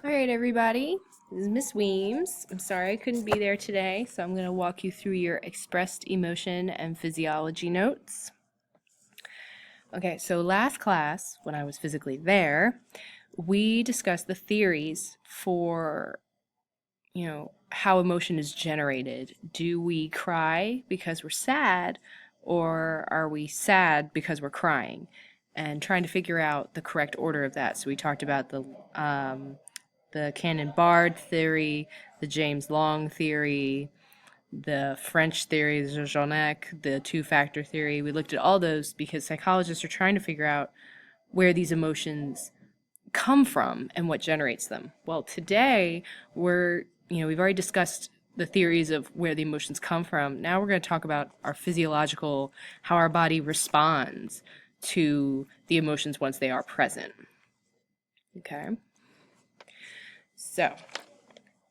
All right, everybody. This is Miss Weems. I'm sorry I couldn't be there today, so I'm going to walk you through your expressed emotion and physiology notes. Okay, so last class, when I was physically there, we discussed the theories for, how emotion is generated. Do we cry because we're sad, or are we sad because we're crying? And trying to figure out the correct order of that. So we talked about the Cannon-Bard theory, the James Long theory, the French theory, the Janek, the two-factor theory. We looked at all those because psychologists are trying to figure out where these emotions come from and what generates them. Well, today we've already discussed the theories of where the emotions come from. Now we're going to talk about our physiological, how our body responds to the emotions once they are present. Okay? So,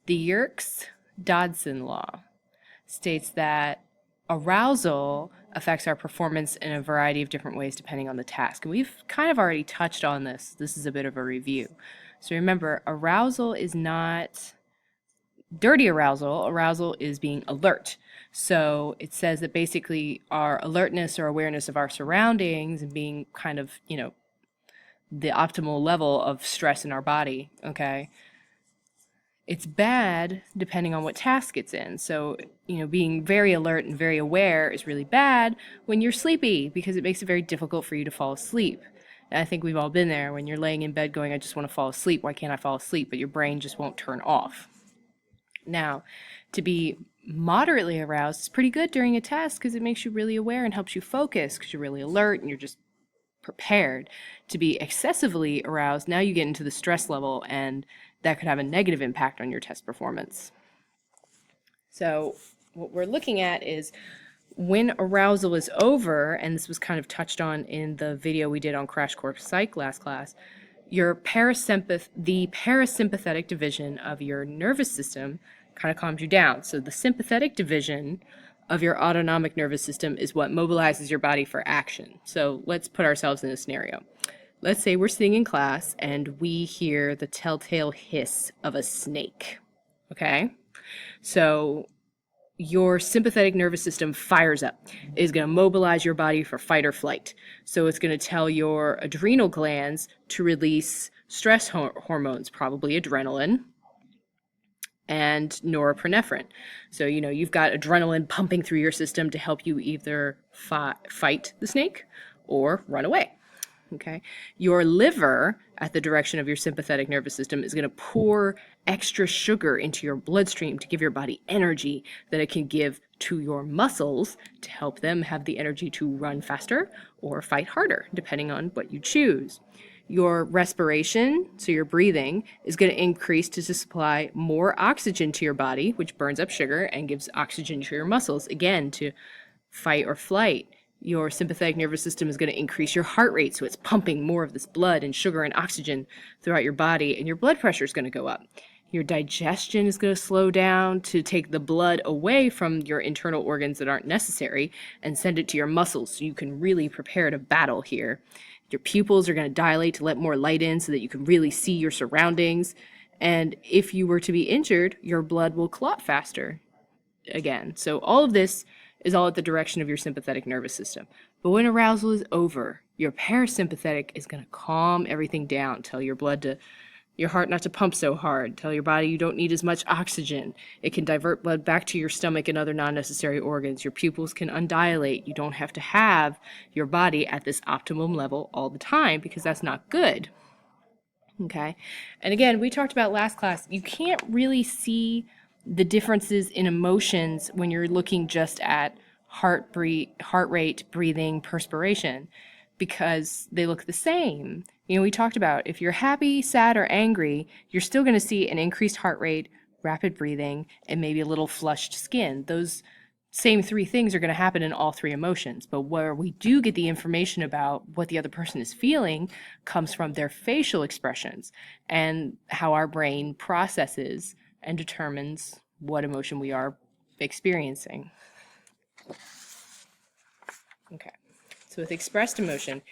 the Yerkes-Dodson law states that arousal affects our performance in a variety of different ways depending on the task. And we've kind of already touched on this. This is a bit of a review. So remember, arousal is not dirty arousal. Arousal is being alert. So it says that basically our alertness or awareness of our surroundings and being kind of, the optimal level of stress in our body, okay? It's bad depending on what task it's in. So, being very alert and very aware is really bad when you're sleepy because it makes it very difficult for you to fall asleep. And I think we've all been there when you're laying in bed going, I just want to fall asleep. Why can't I fall asleep? But your brain just won't turn off. Now, to be moderately aroused is pretty good during a test because it makes you really aware and helps you focus because you're really alert and you're just prepared. To be excessively aroused, now you get into the stress level, and that could have a negative impact on your test performance. So, what we're looking at is when arousal is over, and this was kind of touched on in the video we did on Crash Course Psych last class, the parasympathetic division of your nervous system kind of calms you down. So the sympathetic division of your autonomic nervous system is what mobilizes your body for action. So let's put ourselves in a scenario. Let's say we're sitting in class and we hear the telltale hiss of a snake. Okay? So your sympathetic nervous system fires up. It is going to mobilize your body for fight or flight. So it's going to tell your adrenal glands to release stress hormones, probably adrenaline and norepinephrine. So, you've got adrenaline pumping through your system to help you either fight the snake or run away. Okay. Your liver, at the direction of your sympathetic nervous system, is going to pour extra sugar into your bloodstream to give your body energy that it can give to your muscles to help them have the energy to run faster or fight harder, depending on what you choose. Your respiration, so your breathing, is going to increase to supply more oxygen to your body, which burns up sugar and gives oxygen to your muscles, again, to fight or flight. Your sympathetic nervous system is going to increase your heart rate, so it's pumping more of this blood and sugar and oxygen throughout your body, and your blood pressure is going to go up. Your digestion is going to slow down to take the blood away from your internal organs that aren't necessary and send it to your muscles so you can really prepare to battle here. Your pupils are going to dilate to let more light in so that you can really see your surroundings. And if you were to be injured, your blood will clot faster again. So all of this is all at the direction of your sympathetic nervous system. But when arousal is over, your parasympathetic is going to calm everything down, tell your heart not to pump so hard, tell your body you don't need as much oxygen. It can divert blood back to your stomach and other non-necessary organs. Your pupils can undilate. You don't have to have your body at this optimum level all the time because that's not good. Okay? And again, we talked about last class, you can't really see the differences in emotions when you're looking just at heart rate, breathing, perspiration, because they look the same. We talked about if you're happy, sad, or angry, you're still going to see an increased heart rate, rapid breathing, and maybe a little flushed skin. Those same three things are going to happen in all three emotions. But where we do get the information about what the other person is feeling comes from their facial expressions and how our brain processes and determines what emotion we are experiencing. Okay, so with expressed emotion,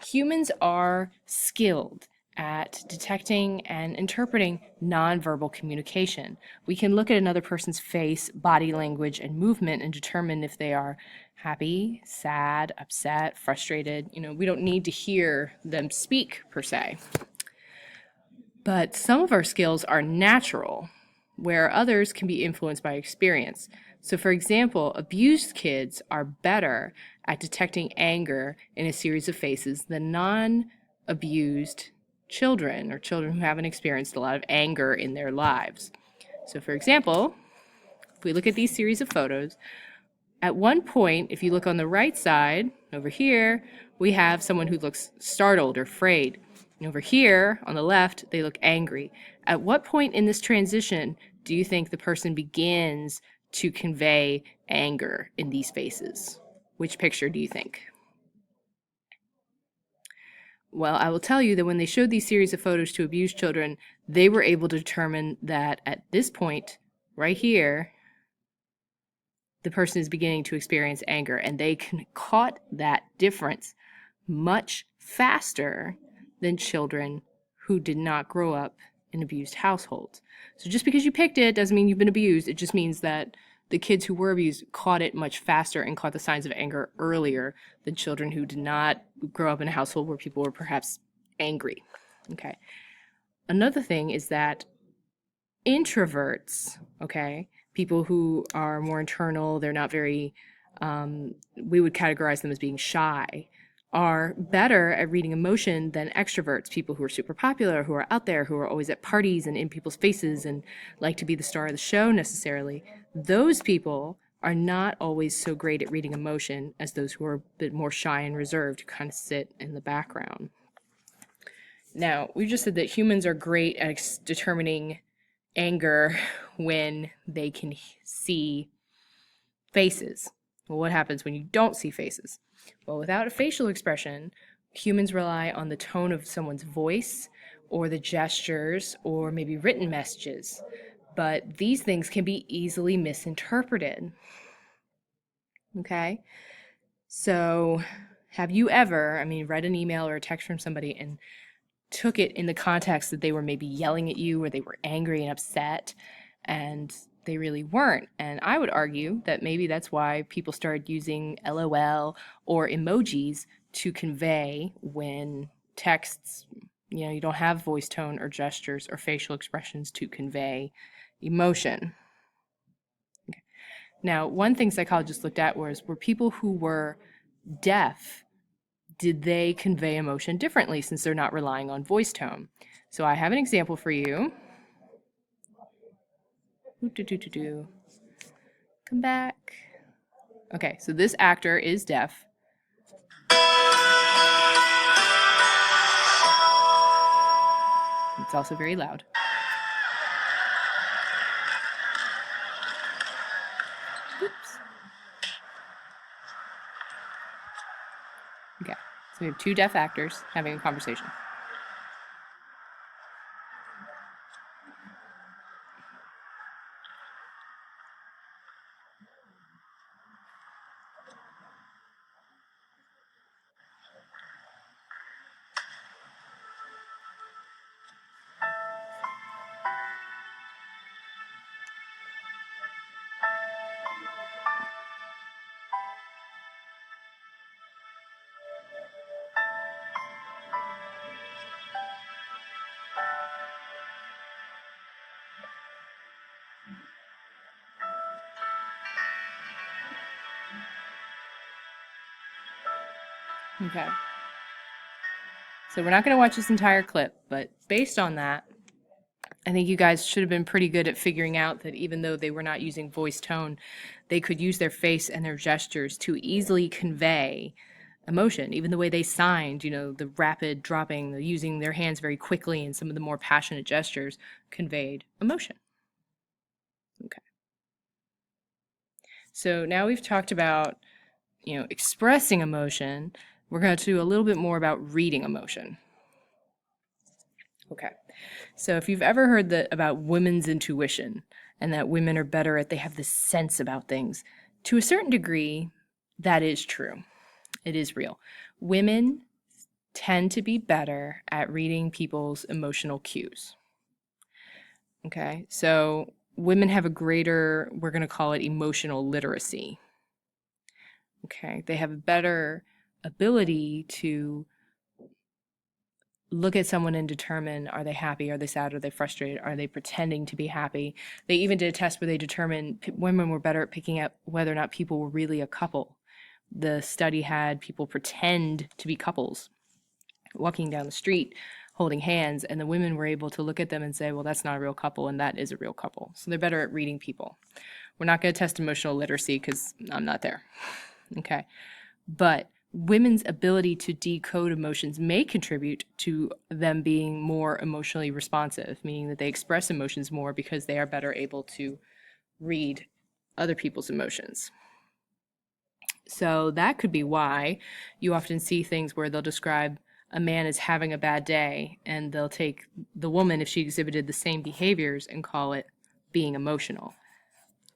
humans are skilled at detecting and interpreting nonverbal communication. We can look at another person's face, body language, and movement and determine if they are happy, sad, upset, frustrated. We don't need to hear them speak per se. But some of our skills are natural, where others can be influenced by experience. So, for example, abused kids are better at detecting anger in a series of faces than non-abused children, or children who haven't experienced a lot of anger in their lives. So, for example, if we look at these series of photos, at one point, if you look on the right side, over here, we have someone who looks startled or afraid. And over here, on the left, they look angry. At what point in this transition do you think the person begins to convey anger in these faces? Which picture do you think? Well, I will tell you that when they showed these series of photos to abused children, they were able to determine that at this point, right here, the person is beginning to experience anger, and they caught that difference much faster than children who did not grow up in abused households. So just because you picked it doesn't mean you've been abused. It just means that the kids who were abused caught it much faster and caught the signs of anger earlier than children who did not grow up in a household where people were perhaps angry. Okay. Another thing is that introverts, okay, people who are more internal, they're not very, we would categorize them as being shy, are better at reading emotion than extroverts, people who are super popular, who are out there, who are always at parties and in people's faces and like to be the star of the show necessarily. Those people are not always so great at reading emotion as those who are a bit more shy and reserved, who kind of sit in the background. Now, we just said that humans are great at determining anger when they can see faces. Well, what happens when you don't see faces? Well, without a facial expression, humans rely on the tone of someone's voice or the gestures or maybe written messages. But these things can be easily misinterpreted. Okay? So, have you ever, read an email or a text from somebody and took it in the context that they were maybe yelling at you or they were angry and upset, and they really weren't? And I would argue that maybe that's why people started using LOL or emojis to convey when texts, you don't have voice tone or gestures or facial expressions to convey emotion. Okay. Now, one thing psychologists looked at were people who were deaf, did they convey emotion differently since they're not relying on voice tone? So I have an example for you. Come back. Okay, so this actor is deaf. It's also very loud. Oops. Okay, so we have two deaf actors having a conversation. Okay. So we're not going to watch this entire clip, but based on that, I think you guys should have been pretty good at figuring out that even though they were not using voice tone, they could use their face and their gestures to easily convey emotion. Even the way they signed, the rapid dropping, the using their hands very quickly, and some of the more passionate gestures conveyed emotion. Okay. So now we've talked about, expressing emotion. We're going to do a little bit more about reading emotion. Okay. So if you've ever heard about women's intuition and that women are better they have this sense about things, to a certain degree, that is true. It is real. Women tend to be better at reading people's emotional cues. Okay, so women have a greater, we're going to call it emotional literacy. Okay, they have a better ability to look at someone and determine, are they happy, are they sad, are they frustrated, are they pretending to be happy. They even did a test where they determined women were better at picking up whether or not people were really a couple. The study had people pretend to be couples walking down the street holding hands, and the women were able to look at them and say, well, that's not a real couple and that is a real couple. So they're better at reading people. We're not going to test emotional literacy because I'm not there. Okay, but women's ability to decode emotions may contribute to them being more emotionally responsive, meaning that they express emotions more because they are better able to read other people's emotions. So that could be why you often see things where they'll describe a man as having a bad day, and they'll take the woman, if she exhibited the same behaviors, and call it being emotional.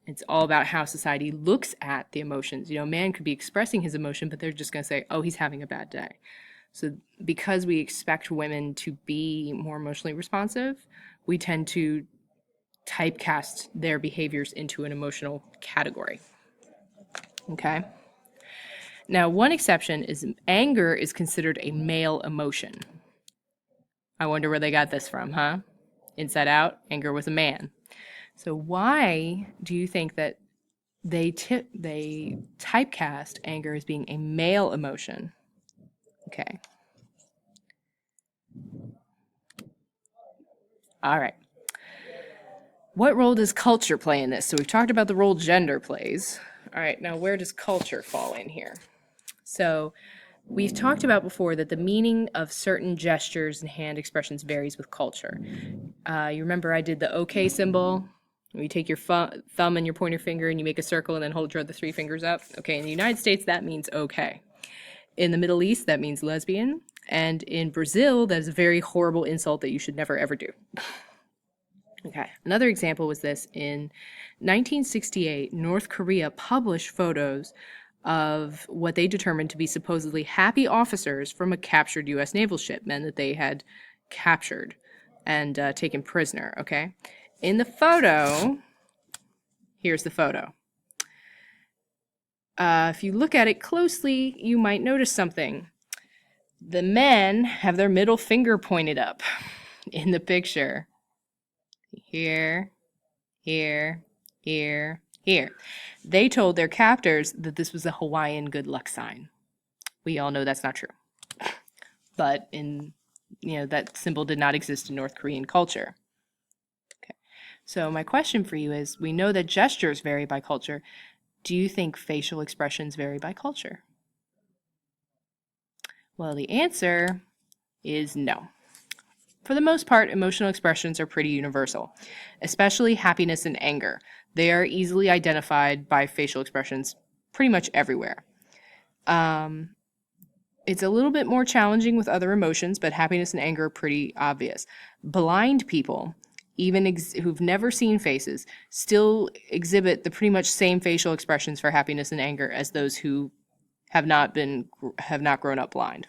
It's all about how society looks at the emotions. You know, a man could be expressing his emotion, but they're just going to say, oh, he's having a bad day. So because we expect women to be more emotionally responsive, we tend to typecast their behaviors into an emotional category. Okay? Now, one exception is anger is considered a male emotion. I wonder where they got this from, huh? Inside Out, anger was a man. So why do you think that they typecast anger as being a male emotion? Okay. All right. What role does culture play in this? So we've talked about the role gender plays. All right, now where does culture fall in here? So we've talked about before that the meaning of certain gestures and hand expressions varies with culture. You remember I did the OK symbol? You take your thumb and your pointer finger and you make a circle and then hold your other three fingers up. Okay, in the United States, that means okay. In the Middle East, that means lesbian. And in Brazil, that is a very horrible insult that you should never ever do. Okay, another example was this. In 1968, North Korea published photos of what they determined to be supposedly happy officers from a captured U.S. naval ship, men that they had captured and taken prisoner, okay? In the photo, here's the photo. If you look at it closely, you might notice something. The men have their middle finger pointed up in the picture. Here, here, here, here. They told their captors that this was a Hawaiian good luck sign. We all know that's not true. But that symbol did not exist in North Korean culture. Okay. So my question for you is, we know that gestures vary by culture. Do you think facial expressions vary by culture? Well, the answer is no. For the most part, emotional expressions are pretty universal, especially happiness and anger. They are easily identified by facial expressions pretty much everywhere. It's a little bit more challenging with other emotions, but happiness and anger are pretty obvious. Blind people, even who've never seen faces, still exhibit the pretty much same facial expressions for happiness and anger as those who have not grown up blind.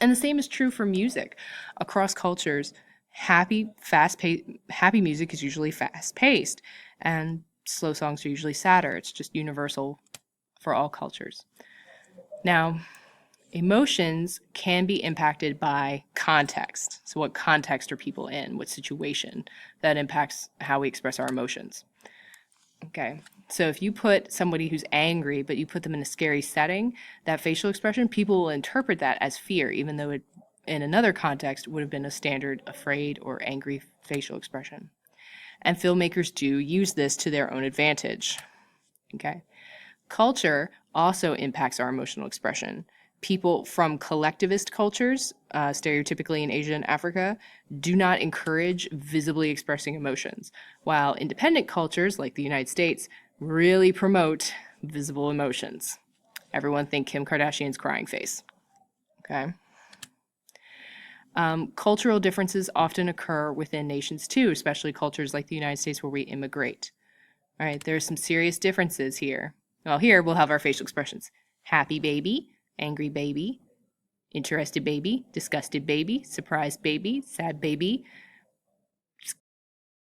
And the same is true for music. Across cultures, happy music is usually fast-paced, and slow songs are usually sadder. It's just universal for all cultures. Now, emotions can be impacted by context. So what context are people in? What situation? That impacts how we express our emotions. Okay, so if you put somebody who's angry, but you put them in a scary setting, that facial expression, people will interpret that as fear, even though it, in another context, would have been a standard afraid or angry facial expression. And filmmakers do use this to their own advantage. Okay, culture also impacts our emotional expression. People from collectivist cultures, stereotypically in Asia and Africa, do not encourage visibly expressing emotions, while independent cultures like the United States really promote visible emotions. Everyone think Kim Kardashian's crying face. Okay. Cultural differences often occur within nations too, especially cultures like the United States where we immigrate. All right, there are some serious differences here. Well, here we'll have our facial expressions. Happy baby, angry baby, Interested baby, disgusted baby, surprised baby, sad baby,